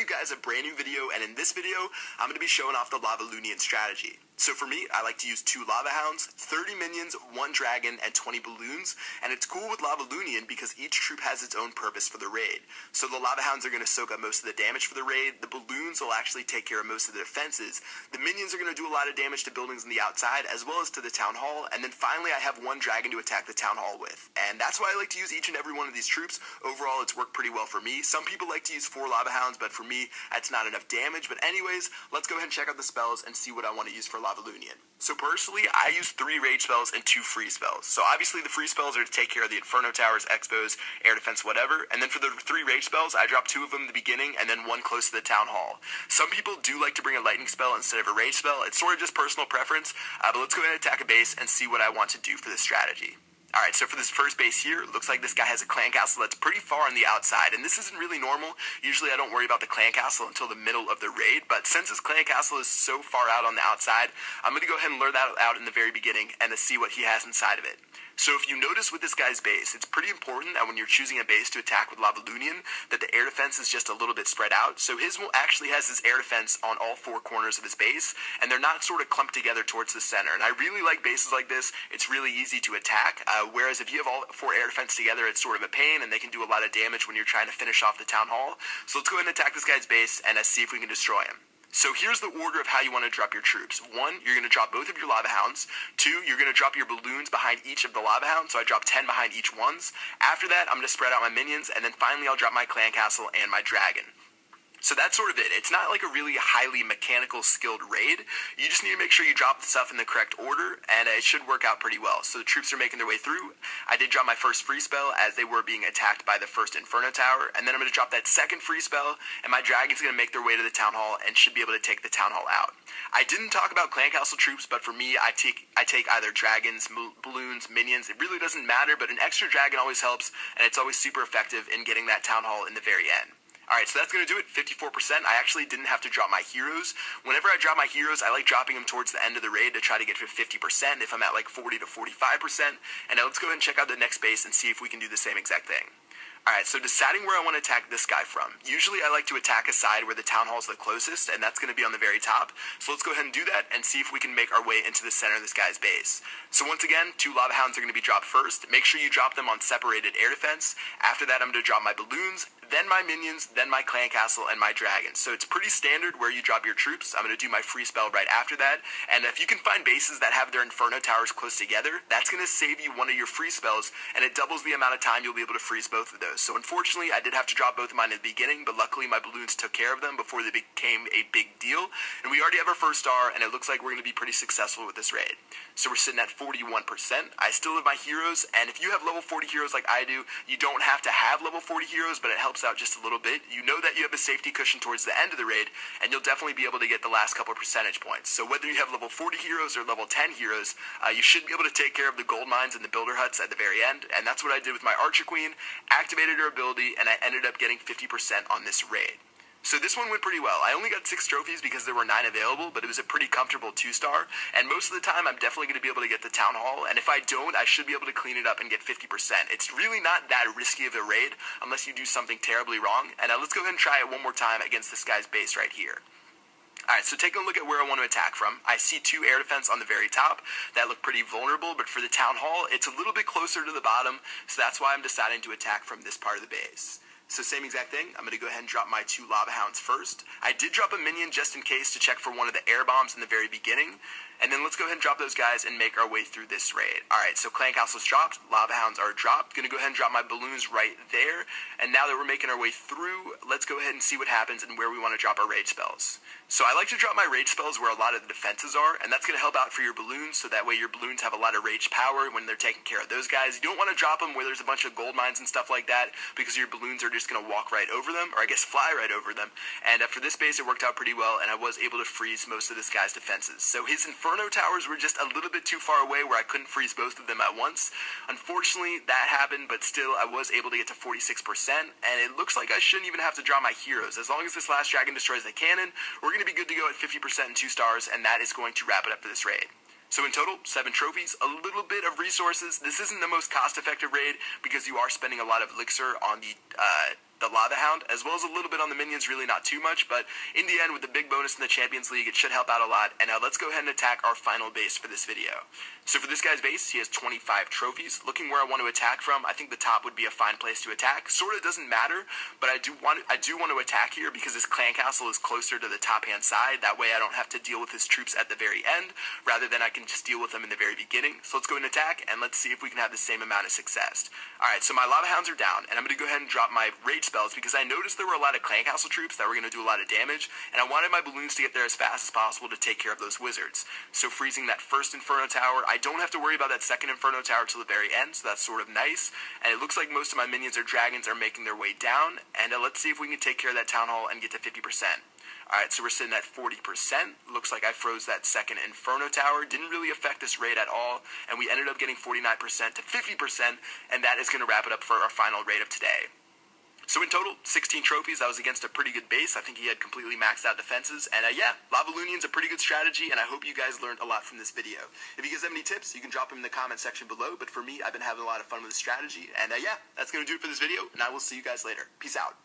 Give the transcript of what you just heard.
guys a brand new video, and in this video, I'm going to be showing off the Lavaloonion strategy. So for me, I like to use 2 Lava Hounds, 30 minions, 1 dragon, and 20 balloons, and it's cool with Lavaloonion because each troop has its own purpose for the raid. So the Lava Hounds are going to soak up most of the damage for the raid, the balloons will actually take care of most of the defenses, the minions are going to do a lot of damage to buildings on the outside, as well as to the town hall, and then finally I have 1 dragon to attack the town hall with. And that's why I like to use each and every one of these troops. Overall, it's worked pretty well for me. Some people like to use 4 Lava Hounds, but for me, that's not enough damage. But anyways, let's go ahead and check out the spells and see what I want to use for Lavaloonion. So personally, I use 3 rage spells and 2 free spells. So obviously the free spells are to take care of the Inferno Towers, Expos, Air Defense, whatever. And then for the 3 rage spells, I drop 2 of them in the beginning and then 1 close to the Town Hall. Some people do like to bring a lightning spell instead of a rage spell. It's sort of just personal preference, but let's go ahead and attack a base and see what I want to do for this strategy. Alright, so for this first base here, it looks like this guy has a clan castle that's pretty far on the outside, and this isn't really normal. Usually I don't worry about the clan castle until the middle of the raid, but since his clan castle is so far out on the outside, I'm going to go ahead and lure that out in the very beginning and to see what he has inside of it. So if you notice with this guy's base, it's pretty important that when you're choosing a base to attack with Lavaloonion, that the air defense is just a little bit spread out. So his actually has his air defense on all 4 corners of his base, and they're not sort of clumped together towards the center. And I really like bases like this. It's really easy to attack, whereas if you have all 4 air defense together, it's sort of a pain, and they can do a lot of damage when you're trying to finish off the town hall. So let's go ahead and attack this guy's base and see if we can destroy him. So here's the order of how you want to drop your troops. 1, you're going to drop both of your Lava Hounds. 2, you're going to drop your balloons behind each of the Lava Hounds, so I drop 10 behind each ones. After that, I'm going to spread out my minions, and then finally I'll drop my clan castle and my dragon. So that's sort of it. It's not like a really highly mechanical skilled raid. You just need to make sure you drop the stuff in the correct order, and it should work out pretty well. So the troops are making their way through. I did drop my first free spell as they were being attacked by the first Inferno Tower, and then I'm going to drop that second free spell, and my dragon's going to make their way to the town hall and should be able to take the town hall out. I didn't talk about clan castle troops, but for me, I take either dragons, balloons, minions. It really doesn't matter, but an extra dragon always helps, and it's always super effective in getting that town hall in the very end. Alright, so that's going to do it, 54%. I actually didn't have to drop my heroes. Whenever I drop my heroes, I like dropping them towards the end of the raid to try to get to 50% if I'm at like 40 to 45%. And now let's go ahead and check out the next base and see if we can do the same exact thing. Alright, so deciding where I want to attack this guy from. Usually I like to attack a side where the town hall is the closest, and that's going to be on the very top. So let's go ahead and do that and see if we can make our way into the center of this guy's base. So once again, 2 Lava Hounds are going to be dropped first. Make sure you drop them on separated air defense. After that, I'm going to drop my balloons, then my minions, then my clan castle, and my dragon. So it's pretty standard where you drop your troops. I'm going to do my free spell right after that. And if you can find bases that have their Inferno Towers close together, that's going to save you one of your free spells, and it doubles the amount of time you'll be able to freeze both of those. So unfortunately, I did have to drop both of mine in the beginning, but luckily my balloons took care of them before they became a big deal. And we already have our first star, and it looks like we're going to be pretty successful with this raid. So we're sitting at 41%. I still have my heroes, and if you have level 40 heroes like I do, you don't have to have level 40 heroes, but it helps out just a little bit. You know that you have a safety cushion towards the end of the raid, and you'll definitely be able to get the last couple of percentage points. So whether you have level 40 heroes or level 10 heroes, you should be able to take care of the gold mines and the builder huts at the very end, and that's what I did with my Archer Queen, activated her ability, and I ended up getting 50% on this raid. So this one went pretty well. I only got 6 trophies because there were 9 available, but it was a pretty comfortable 2-star, and most of the time I'm definitely going to be able to get the town hall, and if I don't, I should be able to clean it up and get 50%. It's really not that risky of a raid unless you do something terribly wrong, and let's go ahead and try it one more time against this guy's base right here. Alright, so taking a look at where I want to attack from, I see 2 air defense on the very top that look pretty vulnerable, but for the town hall, it's a little bit closer to the bottom, so that's why I'm deciding to attack from this part of the base. So same exact thing, I'm going to go ahead and drop my 2 Lava Hounds first. I did drop a minion just in case to check for one of the air bombs in the very beginning. And then let's go ahead and drop those guys and make our way through this raid. Alright, so clan castle's dropped, Lava Hounds are dropped. Going to go ahead and drop my balloons right there. And now that we're making our way through, let's go ahead and see what happens and where we want to drop our rage spells. So I like to drop my rage spells where a lot of the defenses are, and that's going to help out for your balloons, so that way your balloons have a lot of rage power when they're taking care of those guys. You don't want to drop them where there's a bunch of gold mines and stuff like that, because your balloons are just going to walk right over them, or I guess fly right over them. And for this base, it worked out pretty well, and I was able to freeze most of this guy's defenses. So his Inferno Towers were just a little bit too far away where I couldn't freeze both of them at once. Unfortunately, that happened, but still, I was able to get to 46%, and it looks like I shouldn't even have to draw my heroes. As long as this last dragon destroys the cannon, we're going to be good to go at 50% and 2 stars, and that is going to wrap it up for this raid. So in total, 7 trophies, a little bit of resources. This isn't the most cost-effective raid because you are spending a lot of elixir on the the Lava Hound, as well as a little bit on the minions, really not too much, but in the end, with the big bonus in the Champions League, it should help out a lot. And now let's go ahead and attack our final base for this video. So for this guy's base, he has 25 trophies. Looking where I want to attack from, I think the top would be a fine place to attack. Sort of doesn't matter, but I do want to attack here because his clan castle is closer to the top-hand side. That way I don't have to deal with his troops at the very end, rather than I can just deal with them in the very beginning. So let's go and attack, and let's see if we can have the same amount of success. Alright, so my Lava Hounds are down, and I'm going to go ahead and drop my rage spells because I noticed there were a lot of clan castle troops that were going to do a lot of damage, and I wanted my balloons to get there as fast as possible to take care of those wizards. So freezing that first Inferno Tower, I don't have to worry about that second Inferno Tower till the very end, so that's sort of nice. And it looks like most of my minions or dragons are making their way down, and let's see if we can take care of that Town Hall and get to 50%. Alright, so we're sitting at 40%. Looks like I froze that second Inferno Tower. Didn't really affect this raid at all, and we ended up getting 49% to 50%, and that is going to wrap it up for our final raid of today. So in total, 16 trophies. That was against a pretty good base. I think he had completely maxed out defenses. And yeah, Lavaloonion's a pretty good strategy, and I hope you guys learned a lot from this video. If you guys have any tips, you can drop them in the comment section below. But for me, I've been having a lot of fun with this strategy. And yeah, that's going to do it for this video, and I will see you guys later. Peace out.